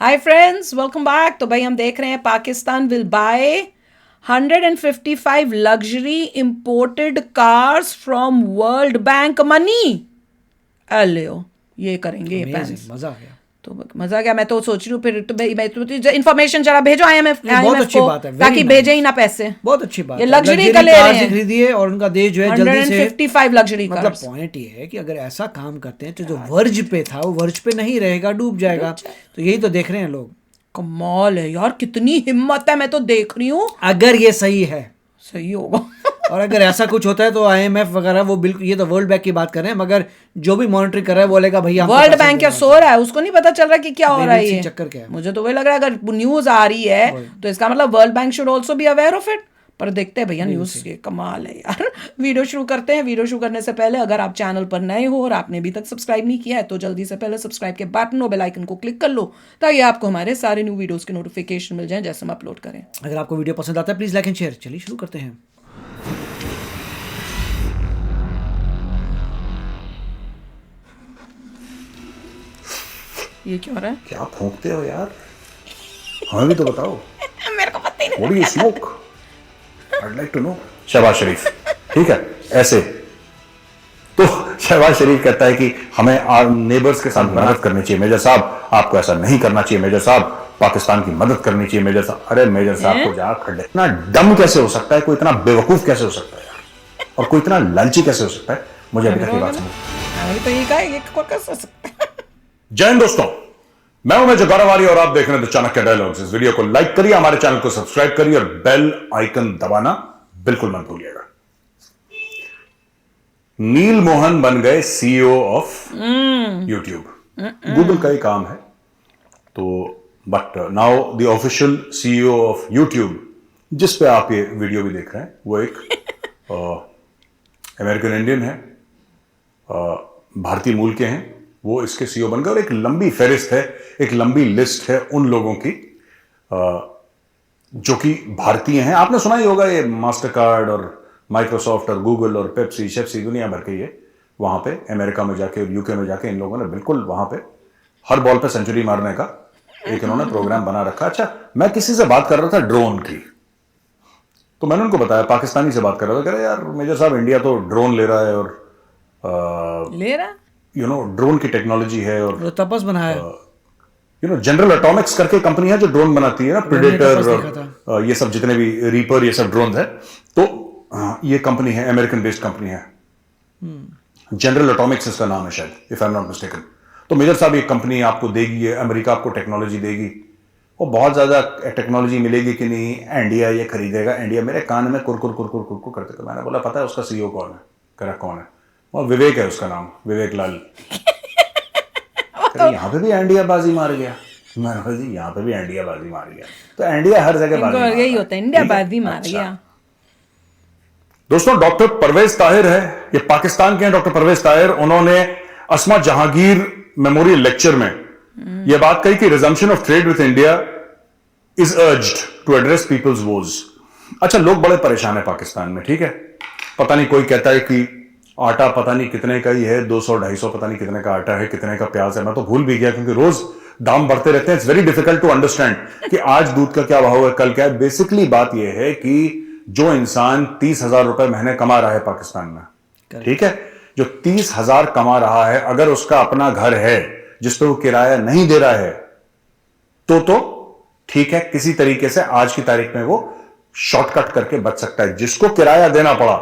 Hi friends, welcome back. तो भाई हम देख रहे हैं Pakistan will buy 155 luxury imported cars from world bank money. अलियो ये करेंगे ये Amazing, पैंस। मजा आ गया। तो मजा क्या, मैं तो सोच रही हूँ फिर तो इन्फॉर्मेशन जरा भेजो IMF बहुत अच्छी को, बात है, very ताकि nice। भेजे ही ना पैसे। बहुत अच्छी बात ये है। लग्जरी का ले रहे कार्स हैं, खरीदिए और उनका देश जो है जल्दी से 155 लग्जरी मतलब कार्स। पॉइंट ये है कि अगर ऐसा काम करते हैं तो जो वर्ज पे था वो वर्ज पे नहीं रहेगा, डूब जाएगा। तो यही तो देख रहे हैं लोग। कमाल है यार, कितनी हिम्मत है। मैं तो देख रही हूँ अगर ये सही है सही होगा। और अगर ऐसा कुछ होता है तो IMF वगैरह वो बिल्कुल, ये तो वर्ल्ड बैंक की बात कर रहे हैं, मगर जो भी मॉनिटरिंग कर रहा है वो बोलेगा भैया वर्ल्ड बैंक क्या सो रहा है, उसको नहीं पता चल रहा कि क्या हो रहा है ये। चक्कर क्या है। मुझे तो वही लग रहा है, अगर न्यूज आ रही है तो इसका मतलब world bank should also be aware of it. पर देखते हैं भैया न्यूज के, कमाल है यार। वीडियो शुरू करते हैं। वीडियो शुरू करने से पहले अगर आप चैनल पर नए हो और आपने अभी तक सब्सक्राइब नहीं किया है तो जल्दी से पहले सब्सक्राइब के बटन और बेल आइकन को क्लिक कर लो, ताकि आपको हमारे सारे न्यू वीडियोस के नोटिफिकेशन मिल जाएं जैसे हम अपलोड करें। अगर आपको वीडियो पसंद आता है प्लीज लाइक एंड शेयर। चलिए शुरू करते हैं। ये क्यों हो रहा है? क्या फूंकते हो यार, हमें भी तो बताओ। मेरे को पता ही नहीं। What do you smoke? I'd like to know। Shahbaz Sharif, ठीक है ऐसे तो शहबाज शरीफ कहता है कि हमें नेबर्स के साथ मदद करनी चाहिए। मेजर साहब आपको ऐसा नहीं करना चाहिए। मेजर साहब पाकिस्तान की मदद करनी चाहिए। मेजर साहब, अरे मेजर साहब को जा खड़े। इतना डम कैसे हो सकता है कोई, इतना बेवकूफ कैसे हो सकता है यार, और कोई इतना लालची कैसे हो सकता है? मुझे अभी तक ये बात समझ। तो ये का कैसे सकता है? जय हिंद दोस्तों, मैं हूं मेजर गौरवारी और आप देख रहे हैं द चाणक्य डायलॉग्स। इस वीडियो को लाइक करिए, हमारे चैनल को सब्सक्राइब करिए और बेल आइकन दबाना बिल्कुल मत भूलिएगा। नील मोहन बन गए CEO ऑफ YouTube। गूगल का ही काम है तो, but now the official CEO of YouTube, जिस पे आप ये वीडियो भी देख रहे हैं, वो एक अमेरिकन इंडियन है, भारतीय मूल के हैं। वो इसके CEO बन गए और एक लंबी फहरिस्त है, एक लंबी लिस्ट है उन लोगों की जो कि भारतीय हैं। आपने सुना ही होगा ये मास्टर कार्ड और माइक्रोसॉफ्ट और गूगल और पेप्सी शेप्सी दुनिया भर के, ये वहां पे अमेरिका में जाके और UK में जाके इन लोगों ने बिल्कुल वहां पे हर बॉल पे सेंचुरी मारने का एक इन्होंने प्रोग्राम बना रखा। अच्छा, मैं किसी से बात कर रहा था ड्रोन की, तो मैंने उनको बताया, पाकिस्तानी से बात कर रहा था, कह रहे यार मेजर साहब इंडिया तो ड्रोन ले रहा है और ले रहा, ड्रोन की टेक्नोलॉजी है और तपस बनाया, जनरल एटॉमिक्स करके कंपनी है जो ड्रोन बनाती है ना, प्रेडेटर और ये सब जितने भी रीपर ये सब ड्रोन है। तो ये कंपनी है, अमेरिकन बेस्ड कंपनी है, जनरल एटॉमिक्स इसका नाम है शायद, if I am not mistaken. तो मेजर साहब ये कंपनी आपको देगी, ये अमेरिका आपको टेक्नोलॉजी देगी, और बहुत ज्यादा टेक्नोलॉजी मिलेगी कि नहीं, इंडिया ये खरीदेगा। इंडिया मेरे कान में कुरकुर कुरकुर कुरकुर करते थे। मैंने बोला पता है उसका CEO कौन है? कह रहा कौन है? और विवेक है उसका नाम, विवेक लाल। यहाँ पे भी इंडिया बाजी मार गया। मैंने कहा जी यहाँ पे भी इंडिया बाजी मार गया। तो इंडिया हर जगह बाजी मार, यही होता है, इंडिया बाजी मार गया। दोस्तों डॉक्टर परवेज ताहिर है, ये पाकिस्तान के हैं डॉक्टर परवेज ताहिर। उन्होंने अस्मा जहांगीर मेमोरियल लेक्चर में यह बात कही कि resumption of trade with India is urged to address people's woes. अच्छा, लोग बड़े परेशान है पाकिस्तान में, ठीक है। पता नहीं, कोई कहता है कि आटा पता नहीं कितने का ही है, 200-250 पता नहीं कितने का आटा है, कितने का प्याज है। मैं तो भूल भी गया क्योंकि रोज दाम बढ़ते रहते हैं। It's very difficult to understand कि आज दूध का क्या भाव है, कल क्या है। बेसिकली बात यह है कि जो इंसान 30,000 रुपए महीने कमा रहा है पाकिस्तान में, ठीक है, जो 30,000 कमा रहा है, अगर उसका अपना घर है जिस पर वो किराया नहीं दे रहा है तो ठीक है, किसी तरीके से आज की तारीख में वो शॉर्टकट करके बच सकता है। जिसको किराया देना पड़ा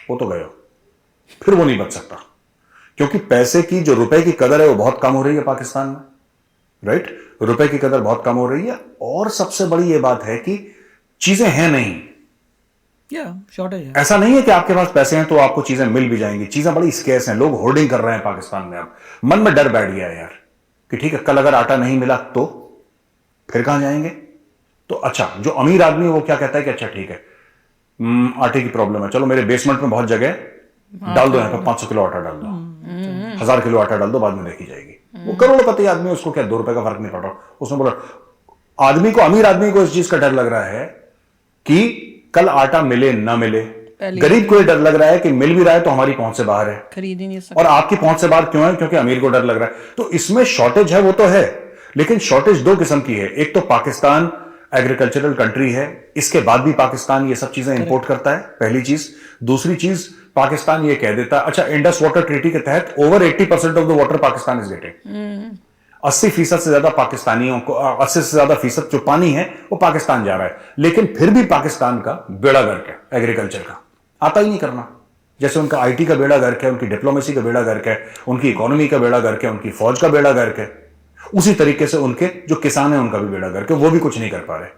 वो तो गया, फिर वो नहीं बच सकता, क्योंकि पैसे की, जो रुपए की कदर है वो बहुत कम हो रही है पाकिस्तान में, राइट। रुपए की कदर बहुत कम हो रही है, और सबसे बड़ी ये बात है कि चीजें हैं नहीं, शॉर्टेज है। ऐसा नहीं है कि आपके पास पैसे हैं तो आपको चीजें मिल भी जाएंगी। चीजें बड़ी स्केर्स हैं, लोग होर्डिंग कर रहे हैं पाकिस्तान में। अब मन में डर बैठ गया है यार कि ठीक है, कल अगर आटा नहीं मिला तो फिर कहां जाएंगे। तो अच्छा, जो अमीर आदमी है वो क्या कहता है कि अच्छा ठीक है, आटे की प्रॉब्लम है, चलो मेरे बेसमेंट में बहुत जगह डाल दो, यहाँ पर 500 किलो आटा डाल दो, 1000 किलो आटा डाल दो, बाद में देखी जाएगी। वो करोड़पति आदमी, उसको क्या 2 रुपए का फर्क नहीं पड़ रहा। उसने बोला आदमी को, अमीर आदमी को इस चीज का डर लग रहा है कि कल आटा मिले ना मिले। गरीब को डर लग रहा है कि मिल भी रहा है तो हमारी पहुंच से बाहर है, खरीद ही नहीं सकते। और आपकी पहुंच से बाहर क्यों है? क्योंकि अमीर को डर लग रहा है। तो इसमें शॉर्टेज है, वो तो है, लेकिन शॉर्टेज दो किस्म की है। एक तो पाकिस्तान एग्रीकल्चरल कंट्री है, इसके बाद भी पाकिस्तान ये सब चीजें इंपोर्ट करता है, पहली चीज। दूसरी चीज, पाकिस्तान ये कह देता है, अच्छा इंडस वाटर ट्रीटी के तहत over 80% of the water Pakistan is getting. 80% से ज्यादा पाकिस्तानियों को, 80 से ज्यादा फीसद जो पानी है वो पाकिस्तान जा रहा है। लेकिन फिर भी पाकिस्तान का बेड़ा गर्क है एग्रीकल्चर का, आता ही नहीं करना। जैसे उनका आईटी का बेड़ा गर्क है, उनकी डिप्लोमेसी का बेड़ा गर्क है, उनकी इकोनॉमी का बेड़ा गर्क है, उनकी फौज का बेड़ा गर्क है, उसी तरीके से उनके जो किसान है उनका भी बेड़ा गर्क है, वो भी कुछ नहीं कर पा रहे।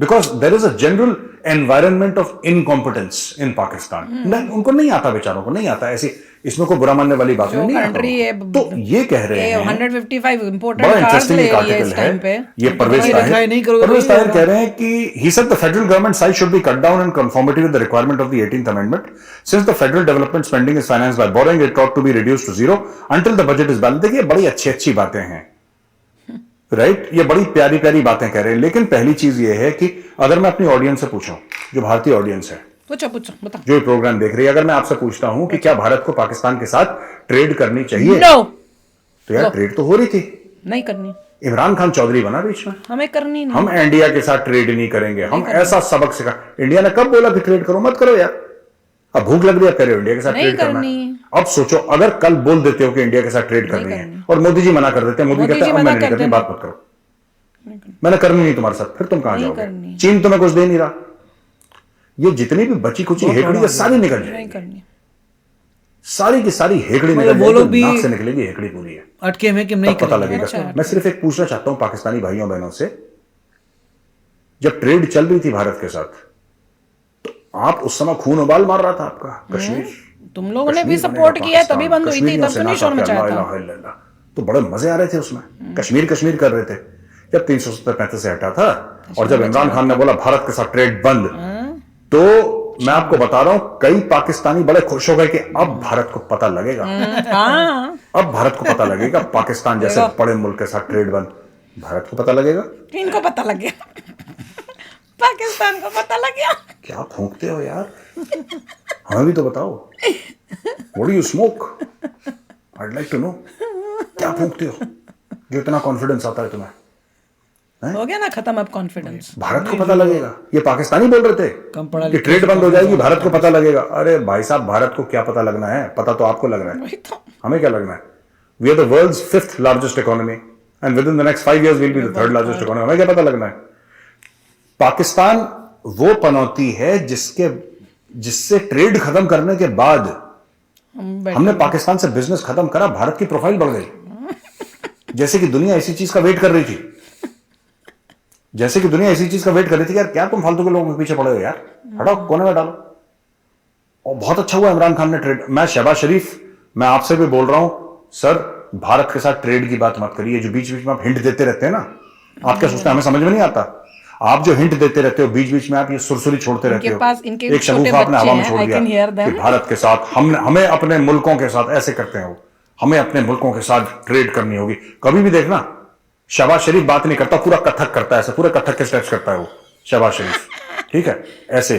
Because there is a general environment of incompetence in Pakistan. उनको नहीं आता, बेचारों को नहीं आता। ऐसी इसमें कोई बुरा मानने वाली बात नहीं है। तो ये कह रहे हैं 155 इंपोर्टेड बड़ा कार्स ले इंटरेस्टिंग रही है आर्टिकल इस टाइम पे। है ये। परवेज ताहिर कह रहे हैं कि he said the federal government size should be cut down in conformity with the requirement of the 18th amendment. Since the federal development spending is financed by borrowing, it ought to be reduced to zero until the budget is balanced. देखिए बड़ी अच्छी बातें हैं, right? ये बड़ी प्यारी प्यारी बातें कह रहे हैं। लेकिन पहली चीज ये है कि अगर मैं अपनी ऑडियंस से पूछूं, जो भारतीय ऑडियंस है, पूछो बता, जो ये प्रोग्राम देख रही है, अगर मैं आपसे पूछता हूं कि क्या भारत को पाकिस्तान के साथ ट्रेड करनी चाहिए? नो। तो यार ट्रेड तो हो रही थी, नहीं करनी। इमरान खान चौधरी बना बीच में, हमें करनी नहीं। हम इंडिया के साथ ट्रेड नहीं करेंगे, हम ऐसा सबक सिखा। इंडिया ने कब बोला कि ट्रेड करो? मत करो यार, अब भूख लग रही है, करे इंडिया के साथ ट्रेड करना है। अब सोचो अगर कल बोल देते हो कि इंडिया के साथ ट्रेड करनी है और मोदी जी मना कर देते हैं, मोदी कहते हैं अब मैंने नहीं करनी, बात मत करो, मैंने करनी नहीं तुम्हारे साथ, फिर तुम कहां जाओगे? चीन तुम्हें कुछ दे नहीं रहा। ये जितनी भी बची कुची हेकड़ी है सारी निकल जाएगी, सारी की सारी हेकड़ी निकल जाएगी, नाक से निकलेगी हेकड़ी पूरी है, अटके में कि नहीं पता लगेगा। मैं सिर्फ एक पूछना चाहता हूं पाकिस्तानी भाइयों बहनों से, जब ट्रेड चल रही थी भारत के साथ तो आप उस समय खून उबाल मार रहा था आपका कश्मीर, तुम लोगों ने भी सपोर्ट किया, तभी बंद हुई थी, तब तो नहीं शोर मचाया था। तो बड़े मजे आ रहे थे उसमें, कश्मीर कर रहे थे जब 370-35 से हटा था। और जब इमरान खान ने बोला भारत के साथ ट्रेड बंद, तो मैं आपको बता रहा हूं कई पाकिस्तानी बड़े खुश हो गए कि अब भारत को पता लगेगा, अब भारत को पता लगेगा पाकिस्तान जैसे बड़े मुल्क के साथ ट्रेड बंद, भारत को पता लगेगा, इनको पता लग गया, पाकिस्तान को पता लग गया। क्या फूंकते हो यार, हमें भी तो बताओ, what do you smoke, I like to know, क्या फूंकते हो जो इतना कॉन्फिडेंस आता है तुम्हें? हो गया ना खत्म अब कॉन्फिडेंस। भारत को पता लगेगा, ये पाकिस्तानी बोल रहे थे कि ट्रेड बंद हो जाएगी, भारत को पता लगेगा। अरे भाई साहब, भारत को क्या पता लगना है? पता तो आपको लग रहा है, हमें क्या लगना है? We are the world's 5th largest economy and within the next 5 years will be the 3rd largest economy, हमें क्या पता लगना है? पाकिस्तान वो पनौती है जिससे ट्रेड खत्म करने के बाद हमने पाकिस्तान से बिजनेस खत्म करा, भारत की प्रोफाइल बढ़ गई। जैसे कि दुनिया इसी चीज का वेट कर रही थी, जैसे कि दुनिया इसी चीज का वेट कर रही थी, यार क्या तुम फालतू के लोगों के पीछे पड़े हो यार, हटाओ कोने में डालो। और बहुत अच्छा हुआ इमरान खान ने ट्रेड। मैं शहबाज शरीफ, मैं आपसे भी बोल रहा हूं सर, भारत के साथ ट्रेड की बात मत करिए। जो बीच बीच में आप हिंट देते रहते हैं ना, आप क्या सोचते हैं हमें समझ में नहीं आता? आप जो हिंट देते रहते हो बीच बीच में, आप ये सुरसुरी छोड़ते रहते हो। एक शगुफा आपने हवा में छोड़ दिया कि भारत के साथ हमें अपने मुल्कों के साथ ऐसे करते हैं, हमें अपने मुल्कों के साथ ट्रेड करनी होगी। कभी भी देखना शहबाज शरीफ बात नहीं करता, पूरा कथक करता है, ऐसे पूरे कथक के स्टेप्स करता है वो शहबाज शरीफ, ठीक है ऐसे।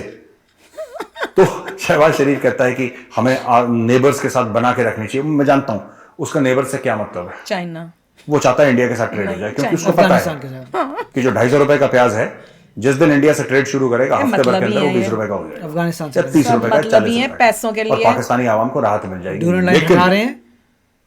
तो शहबाज शरीफ कहता है कि हमें नेबर्स के साथ बना के रखनी चाहिए। मैं जानता हूं उसका नेबर से क्या मतलब है, चाइना। वो चाहता है इंडिया के साथ ट्रेड हो जाए, क्योंकि उसको पता है कि जो 250 रुपए का प्याज है, जिस दिन इंडिया से ट्रेड शुरू करेगा हफ्ते भर के अंदर वो 20 रुपए का हो जाएगा, अफगानिस्तान से 30 रुपए का, 40 रुपए पैसों के लिए, और पाकिस्तानी आवाम को राहत मिल जाएगी। लेकिन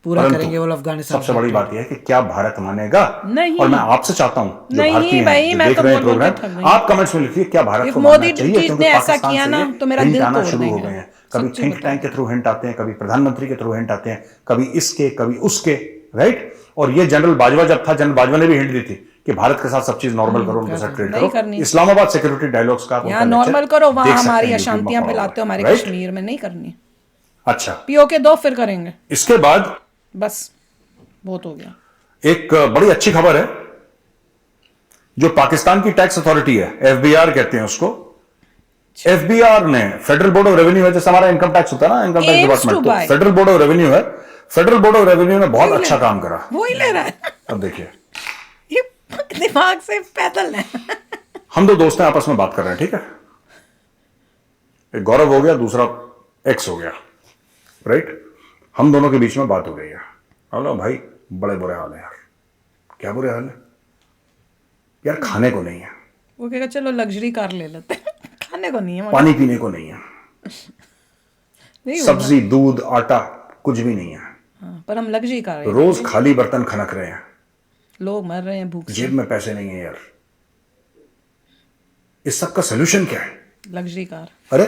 पूरा करेंगे वो अफगानिस्तान। सबसे बड़ी बात यह है कि क्या भारत मानेगा? नहीं। और मैं आपसे चाहता हूं जो नहीं भारतीय भाई, हैं, मैं देख तो रहे हैं प्रोग्राम, आप कमेंट्स में लिखिए क्या भारत को मानना चाहिए, क्योंकि पाकिस्तान से ना तो मेरा दिल आना शुरू हो गए हैं। कभी थिंक टैंक के थ्रू हिंट आते हैं, कभी प्रधानमंत्री के थ्रू हिंट आते हैं, कभी इसके कभी उसके, राइट? और ये जनरल बाजवा जब था, जनरल बाजवा ने भी हिंट दी थी कि भारत के साथ सब चीज नॉर्मल करो, उनके साथ ट्रेड करो। इस्लामाबाद सिक्योरिटी डायलॉग्स का यहाँ नॉर्मल करो, वहां हमारी अशांतियां फैलाते हो हमारे कश्मीर में, नहीं करनी। अच्छा पीओके दो फिर करेंगे। इसके बाद बस बहुत हो गया। एक बड़ी अच्छी खबर है, जो पाकिस्तान की टैक्स अथॉरिटी है, एफबीआर कहते हैं उसको, एफबीआर ने, फेडरल बोर्ड ऑफ रेवेन्यू है, जैसे हमारा इनकम टैक्स होता है ना, इनकम टैक्स डिपार्टमेंट, तो फेडरल बोर्ड ऑफ रेवेन्यू है। फेडरल बोर्ड ऑफ रेवेन्यू ने बहुत अच्छा काम करा, वो ही ले रहा है। अब देखिए ये दिमाग से पैदल है। हम दो दोस्त हैं, आपस में बात कर रहे हैं, ठीक है? एक गौरव हो गया, दूसरा एक्स हो गया, राइट? हम दोनों के बीच में बात हो गई है। हेलो भाई, बड़े बुरे हाल है यार, क्या बुरे हाल है यार, खाने को नहीं है, वो कहेगा चलो लग्जरी कार ले लेते हैं खाने को नहीं है मगर पानी पीने को नहीं है, नहीं सब्जी दूध आटा कुछ भी नहीं है, हाँ, पर हम लग्जरी कार रोज खाली बर्तन खनक रहे हैं, लोग मर रहे हैं भूख से। जेब में पैसे नहीं है यार। इस सब का सोल्यूशन क्या है? लग्जरी कार अरे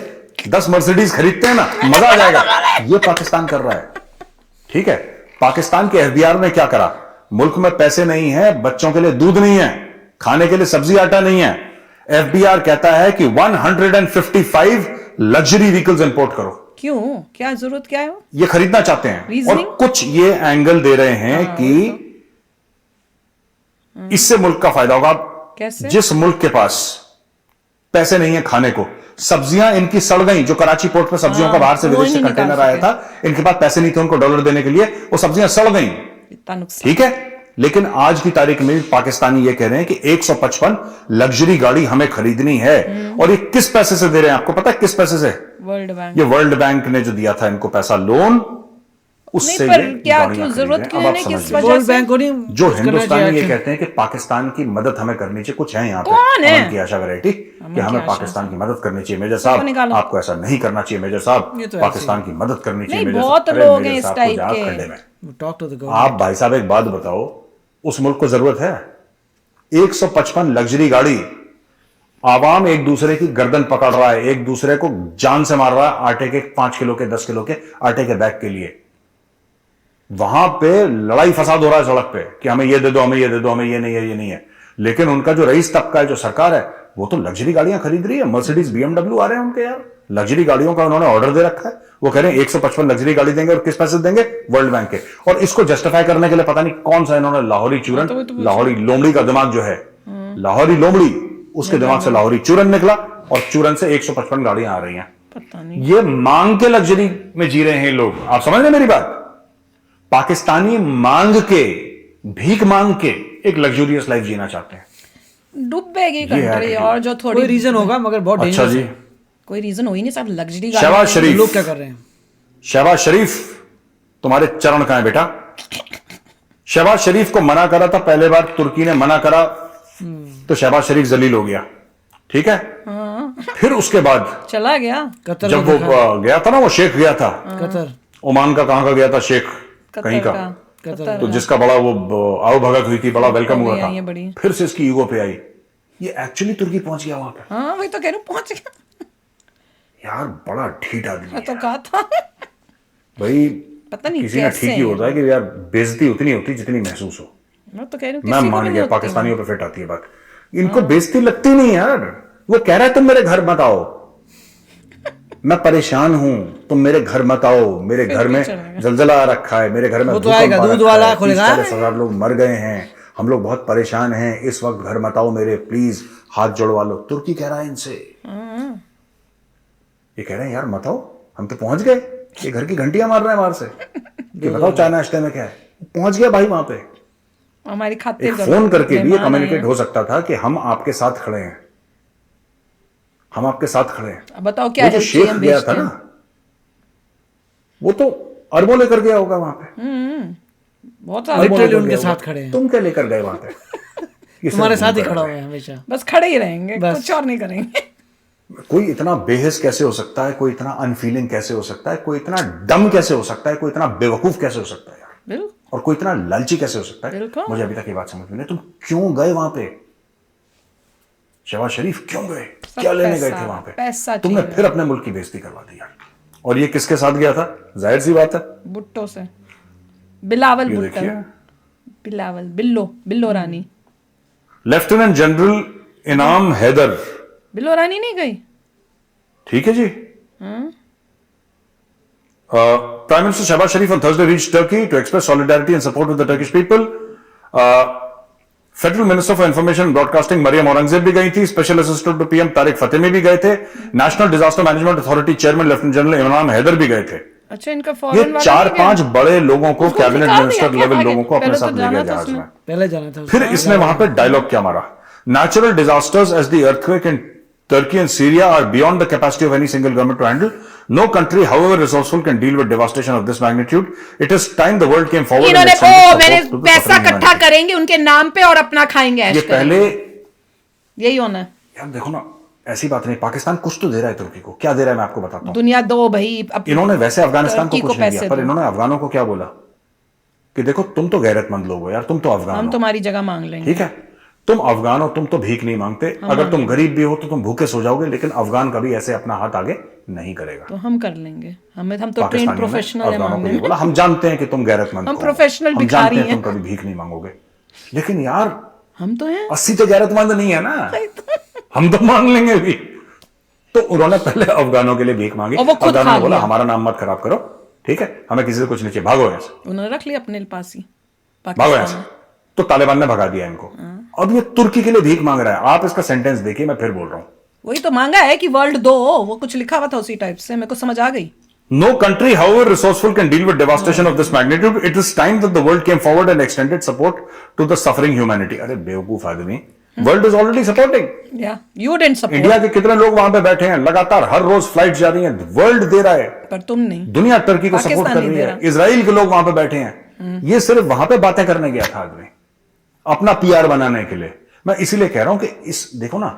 10 मर्सिडीज खरीदते हैं ना, मजा आ जाएगा। ये पाकिस्तान कर रहा है, ठीक है। पाकिस्तान के एफबीआर ने क्या करा? मुल्क में पैसे नहीं है, बच्चों के लिए दूध नहीं है, खाने के लिए सब्जी आटा नहीं है। एफबीआर कहता है कि 155 लग्जरी व्हीकल्स इंपोर्ट करो। क्यों, क्या जरूरत क्या है वो? ये खरीदना चाहते हैं। और Reasoning? कुछ ये एंगल दे रहे हैं कि इससे मुल्क का फायदा होगा। कैसे? जिस मुल्क के पास पैसे नहीं है खाने को, सब्जियां इनकी सड़ गई, जो कराची पोर्ट पे सब्जियों का बाहर से वो विदेश से नहीं निकाल कंटेनर आया सके। था, इनके पास पैसे नहीं थे उनको डॉलर देने के लिए, वो सब्जियां सड़ गई, इतना नुकसान। ठीक है। लेकिन आज की तारीख में पाकिस्तानी ये कह रहे हैं कि 155 लग्जरी गाड़ी हमें खरीदनी है। और ये किस पैसे से दे रहे हैं? आपको पता है किस पैसे से? World bank. ये वर्ल्ड बैंक ने जो दिया था इनको पैसा, लोन, उससे नहीं, पर ये क्या गाड़ियां क्यों खरीद जरूरत रहे हैं। क्यों अब है आप ना, समझ किस लीजिए। वजह वर्ल्ड से? बैंक को नहीं जो कुछ करना हिंदुस्तानी चाहिए ये action। कहते हैं कि पाकिस्तान की मदद हमें करनी चाहिए, कुछ है यहाँ पे कौन है? अमन की आशा वैरायटी, कि हमें की आशा पाकिस्तान की मदद करनी चाहिए। मेजर सबको साहब, निकालो। आपको ऐसा नहीं करना चाहिए मेजर साहब, ये तो पाकिस्तान की मदद करनी चाहिए नहीं, मेजर बहुत साहब। अरे लोग मेजर हैं इस साहब, टाइप कुछ आप के। खड्डे में। टॉक टू द आप भाई साहब एक बात बताओ, उस मुल्क को जरूरत है 155 लग्जरी गाड़ी? आवाम एक दूसरे की गर्दन पकड़ रहा है, एक दूसरे को जान से मार रहा है आटे के 5 किलो के 10 किलो के आटे के बैग के लिए। वहां पे लड़ाई फसाद हो रहा है सड़क पे कि हमें ये दे दो, हमें ये दे दो, हमें ये नहीं है, ये नहीं है। लेकिन उनका जो रईस तबका है, जो सरकार है, वो तो लग्जरी गाड़ियां खरीद रही है। मर्सिडीज BMW आ रहे हैं उनके यार, लग्जरी गाड़ियों का उन्होंने ऑर्डर दे रखा है। वो कह रहे हैं 155 लग्जरी गाड़ी देंगे, और किस पैसे देंगे? वर्ल्ड बैंक के। और इसको जस्टिफाई करने के लिए पता नहीं कौन सा इन्होंने लाहौरी चूरन, लाहौरी लोमड़ी का दिमाग जो है, लाहौरी लोमड़ी, उसके दिमाग से लाहौरी चूरन निकला, और चूरन से 155 गाड़ियां आ रही हैं। पता नहीं। ये मांग के लग्जरी में जी रहे हैं लोग। आप समझ रहे हैं मेरी बात? पाकिस्तानी मांग के, भीख मांग के एक लग्जूरियस लाइफ जीना चाहते हैं। डूबेगी है कंट्री। attitude। और जो थोड़ी कोई रीजन होगा मगर बहुत अच्छा डेंजरस जी, है। कोई रीजन हो ही नहीं साहब, लग्जरी शहबाज शरीफ, लोग क्या कर रहे हैं? शहबाज शरीफ तुम्हारे चरण कहां है बेटा? शहबाज शरीफ को मना करा था पहले बार, तुर्की ने मना करा तो शहबाज शरीफ जलील हो गया, ठीक है। फिर उसके बाद चला गया कतर जब में वो देखा। गया था ना, वो शेख गया था कतर ओमान का, कहां का गया था? शेख कहीं कतर का, कतर तो जिसका बड़ा वो आओ भगत हुई थी, बड़ा वेलकम हुआ आई है था। बड़ी। फिर से इसकी ईगो पे आई, ये एक्चुअली तुर्की पहुंच गया वहां पे। हाँ वही तो कह रही हूँ, पहुंच गया। यार बड़ा ढीठ आदमी मैं है तो कहा था भाई। पता नहीं किसी ने कैसे ठीक ही होता है कि यार बेइज्जती उतनी होती जितनी महसूस हो। मैं तो कह रही हूँ मैं किसी को मान भी गया नहीं होती। पाकिस्तानियों पे फिट आती है बात, इनको बेइज्जती लगती नहीं यार। वो कह रहा है तुम मेरे घर मत आओ, मैं परेशान हूं, तुम मेरे घर मत आओ, मेरे घर में चलेगा। जलजला आ रखा है, मेरे घर में वो तो भूकंप आएगा, आ दूध रखा वाला है, खुलेगा। 30-40 लोग मर गए हैं, हम लोग बहुत परेशान हैं, इस वक्त घर मत आओ मेरे, प्लीज हाथ जोड़वा लो। तुर्की कह रहा है इनसे, ये कह रहे हैं यार मत आओ, हम तो पहुंच गए, ये घर की घंटियां मार रहे हैं बाहर से कि बताओ चाय नाश्ते में क्या है। पहुंच गया भाई वहां पे। हमारी खातिर एक फोन करके भी ये कम्युनिकेट हो सकता था कि हम आपके साथ खड़े हैं, हम आपके साथ खड़े हैं। अब बताओ क्या वो जो help शेख चाहिए, हम गया भेजते था हैं। ना, वो तो अरबों लेकर गया होगा वहां पे, बहुत सारे अरबों Literally लेकर उनके गया साथ होगा। खड़े हैं। तुम क्या लेकर गए वहां पे? ये सिर्फ तुम्हारे साथ ही घूम कर खड़ा आए। हुआ है हमेशा। बस खड़े ही रहेंगे, बस। कुछ और नहीं करेंगे। कोई इतना बेहस कैसे हो सकता है, कोई इतना अनफीलिंग कैसे हो सकता है, कोई इतना डम कैसे हो सकता है, कोई इतना बेवकूफ कैसे हो सकता है यार, बिल्कुल। और कोई इतना लालची कैसे हो सकता है? बिल्कुल। मुझे अभी तक ये बात समझ में नहीं। तुम क्यों गए वहां पे? शहबाज शरीफ क्यों गए? क्या लेने गए थे वहां पे? पैसा तुमने चाहिए। फिर अपने मुल्क की बेइज्जती करवा दी यार। और ये किसके साथ गया था? जाहिर सी बात है, भुट्टो से, बिलावल ये भुट्टो, देखिए, बिलावल, बिल्लो रानी। लेफ्टिनेंट जनरल इनाम हैदर, बिल्लो रानी नहीं गई? ठीक है जी। Prime Minister Shehbaz Sharif on Thursday reached Turkey to express solidarity and support with the Turkish people. Federal minister for information broadcasting Maryam Aurangzeb भी गई थी, special assistant to PM Tariq Fatemi भी गए थे, national disaster management authority chairman lieutenant general Imran Haider भी गए थे। अच्छा, इनका ये फॉरेन वाला 4-5 बड़े लोगों को, उसको कैबिनेट निकाल मिनिस्टर दिया क्या लेवल आगे? लोगों को अपने पहले तो साथ ले जाना गया था जहाज उसमें। में। पहले जाना था फिर इसने वहां पे डायलॉग क्या मारा? Natural disasters as the earthquake in Turkey and Syria are beyond the capacity of any single government to handle. No country, however resourceful, can deal with devastation of this magnitude. It is time the world came forward. इन्होंने मैंने to the पैसा suffering इकट्ठा humanity. करेंगे उनके नाम पे और अपना खाएंगे, ऐश ये करेंगे। पहले यही होना है। यार देखो ना, ऐसी बात नहीं, पाकिस्तान कुछ तो दे रहा है तुर्की को। क्या दे रहा है मैं आपको बताता हूँ। दुनिया दो भाई। अब इन्होंने वैसे अफगानिस्तान को तुर्की को कुछ नहीं पैसे दिया, पर दो। इन्होंने अफगानों को क्या बोला कि देखो तुम तो गैरतमंद लोग हो यार, तुम तो अफगान हम हो, तुम्हारी जगह मांग लेंगे। ठीक है, तुम अफगान हो, तुम तो भीख नहीं मांगते, अगर तुम गरीब भी हो तो तुम भूखे सो जाओगे, लेकिन अफगान कभी ऐसे अपना हाथ आगे नहीं करेगा। तो हम कर लेंगे, हम तो ट्रेन पाकिस्तानियों ने प्रोफेशनल है अफगानों को मांगने ये में। बोला, हम जानते हैं कि तुम गैरतमंद हम हो, प्रोफेशनल हम भिखारी जानते हैं हैं। तुम कभी भीख नहीं मांगोगे, लेकिन यार हम तो हैं। 80 तो गैरतमंद नहीं है ना, हम तो मांग लेंगे भी। तो उन्होंने पहले अफगानों के लिए भीख मांगी, और वो खुद अफगानों खा ने बोला लिया। हमारा नाम मत खराब करो, ठीक है, हमें किसी से कुछ नहीं चाहिए, भागो यहाँ से, उन्होंने रख लिया अपने पास ही भागो यहाँ पाकिस्तान से। में। तो तालिबान ने भगा दिया इनको। अब ये तुर्की के लिए भीख मांग रहा है। आप इसका सेंटेंस देखिए, मैं फिर बोल रहा हूं। वही तो मांगा है कि वर्ल्ड दो, वो कुछ लिखा हुआ था उसी टाइप से, मेरे को समझ आ गई। No country, however resourceful, can deal with devastation of this magnitude. It is time that the world came forward and extended support to the suffering humanity. अरे बेवकूफ आदमी, वर्ल्ड इज ऑलरेडी सपोर्टिंग। या you didn't support. India के कितने लोग वहां पे बैठे हैं, लगातार हर रोज फ्लाइट जा रही हैं, वर्ल्ड दे रहा है, पर तुम नहीं। दुनिया टर्की को सपोर्ट पाकिस्तान कर नहीं रही दे है, इजराइल के लोग वहां पे बैठे हैं। ये सिर्फ वहां पे बातें करने गया था आदमी, अपना पीआर बनाने के लिए। मैं इसीलिए कह रहा हूं कि इस देखो ना,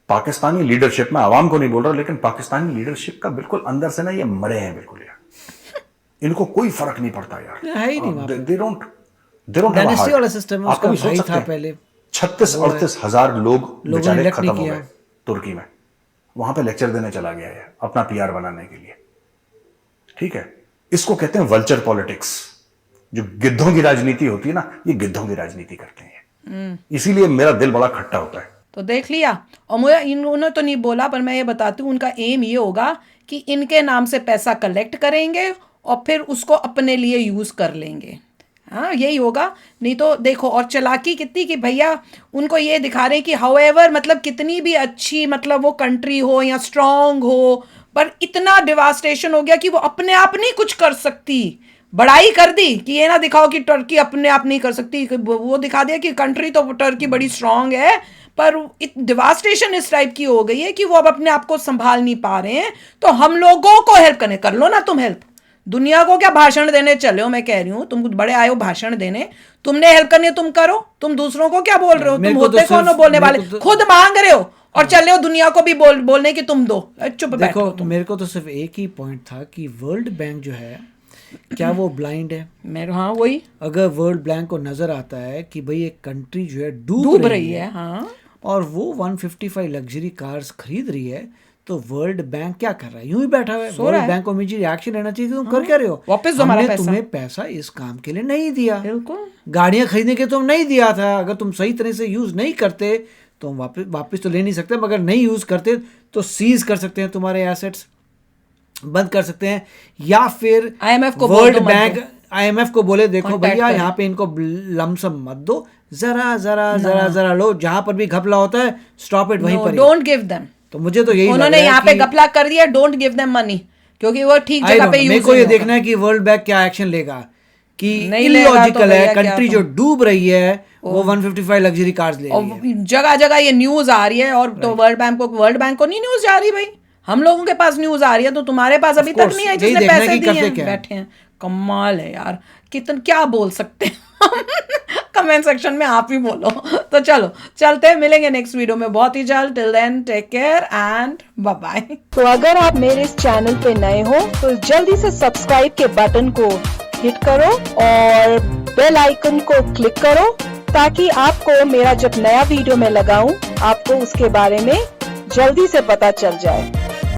पाकिस्तानी लीडरशिप में, आवाम को नहीं बोल रहा, लेकिन पाकिस्तानी लीडरशिप का बिल्कुल अंदर से ना ये मरे हैं बिल्कुल यार, इनको कोई फर्क नहीं पड़ता यार, है ही नहीं वहाँ पे। दे डोंट डायनेस्टी वाला सिस्टम है, आप उसका कभी सोच भाई सकते था हैं पहले। 36-38 हजार लोग लोगों ने बेचारे elect नहीं खत्म हो किया। गए तुर्की में, वहां पे लेक्चर देने चला गया है अपना पीआर बनाने के लिए, ठीक है। इसको कहते हैं वल्चर पॉलिटिक्स। जो गिद्धों की राजनीति होती है ना, ये गिद्धों की राजनीति करते हैं, इसीलिए मेरा दिल बड़ा खट्टा होता है। तो देख लिया। और मुझे इन्होंने तो नहीं बोला, पर मैं ये बताती हूँ, उनका एम ये होगा कि इनके नाम से पैसा कलेक्ट करेंगे और फिर उसको अपने लिए यूज कर लेंगे। हाँ, यही होगा। नहीं तो देखो, और चालाकी कितनी कि भैया उनको ये दिखा रहे हैं कि हाउएवर, मतलब कितनी भी अच्छी, मतलब वो कंट्री हो या स्ट्रांग हो, पर इतना डिवास्टेशन हो गया कि वो अपने आप नहीं कुछ कर सकती। बड़ाई कर दी कि ये ना दिखाओ कि टर्की अपने आप नहीं कर सकती, वो दिखा दिया कि कंट्री तो टर्की बड़ी स्ट्रांग है, पर डिवास्टेशन इस टाइप की हो गई है कि वो अब अपने आप को संभाल नहीं पा रहे हैं। तो हम लोगों को हेल्प करने, कर लो ना तुम हेल्प। दुनिया को क्या भाषण देने चले हो? मैं कह रही हूँ, तुम बड़े आए हो भाषण देने, तुमने हेल्प करनी है तुम करो, तुम दूसरों को क्या बोल रहे हो? तुम होते कौन हो बोलने वाले? खुद मांग रहे हो और चल रहे हो दुनिया को भी बोलने की तुम दो। चुप बैठो। देखो, मेरे को तो सिर्फ एक ही पॉइंट था कि वर्ल्ड बैंक जो है, क्या वो ब्लाइंड है? मेरे, हाँ वही, अगर वर्ल्ड बैंक को नजर आता है कि भाई एक कंट्री जो है डूब रही है, हाँ, और वो 155 लग्जरी कार्स खरीद रही है, तो वर्ल्ड बैंक क्या कर रहा है? यूं ही बैठा हुआ है। वर्ल्ड बैंक को इमीडिएट एक्शन लेना चाहिए कि तुम कर क्या रहे हो? वापस दो हमारा पैसा। तुम्हें पैसा इस काम के लिए नहीं दिया, बिल्कुल। गाड़ियां खरीदने के तुम नहीं दिया था। अगर तुम सही तरह से यूज नहीं करते तो हम वापस तो ले नहीं सकते, मगर नहीं यूज करते तो सीज कर सकते हैं, तुम्हारे एसेट्स बंद कर सकते हैं, या फिर IMF को वर्ल्ड बैंक IMF को बोले देखो भैया यहाँ पे इनको लमसम मत दो, जरा लो, जहां पर भी घपला होता है स्टॉप इट वहीं पर। Don't give them. तो मुझे तो यही उन्होंने यहाँ पे घपला कर दिया, डोंट गिव देम मनी, क्योंकि वो ठीक जगह पे यूज। मेरे को ये देखना है कि वर्ल्ड बैंक क्या एक्शन लेगा, कि इलॉजिकल है कंट्री जो डूब रही है वो 155 लग्जरी कार्स ले रही है। जगह जगह ये न्यूज आ रही है, और तो वर्ल्ड बैंक को नहीं न्यूज जा रही भाई, हम लोगों के पास न्यूज आ रही है, तो तुम्हारे पास अभी तक नहीं है जिसने पैसे दिए हैं, बैठे हैं। कमाल है यार, कितना क्या बोल सकते हैं कमेंट सेक्शन में आप ही बोलो। तो चलो चलते हैं, मिलेंगे नेक्स्ट वीडियो में बहुत ही जल्द। Till then take care and bye bye. तो अगर आप मेरे इस चैनल पे नए हो तो जल्दी से सब्सक्राइब के बटन को हिट करो और बेल आइकन को क्लिक करो, ताकि आपको मेरा जब नया वीडियो मैं लगाऊं आपको उसके बारे में जल्दी से पता चल जाए।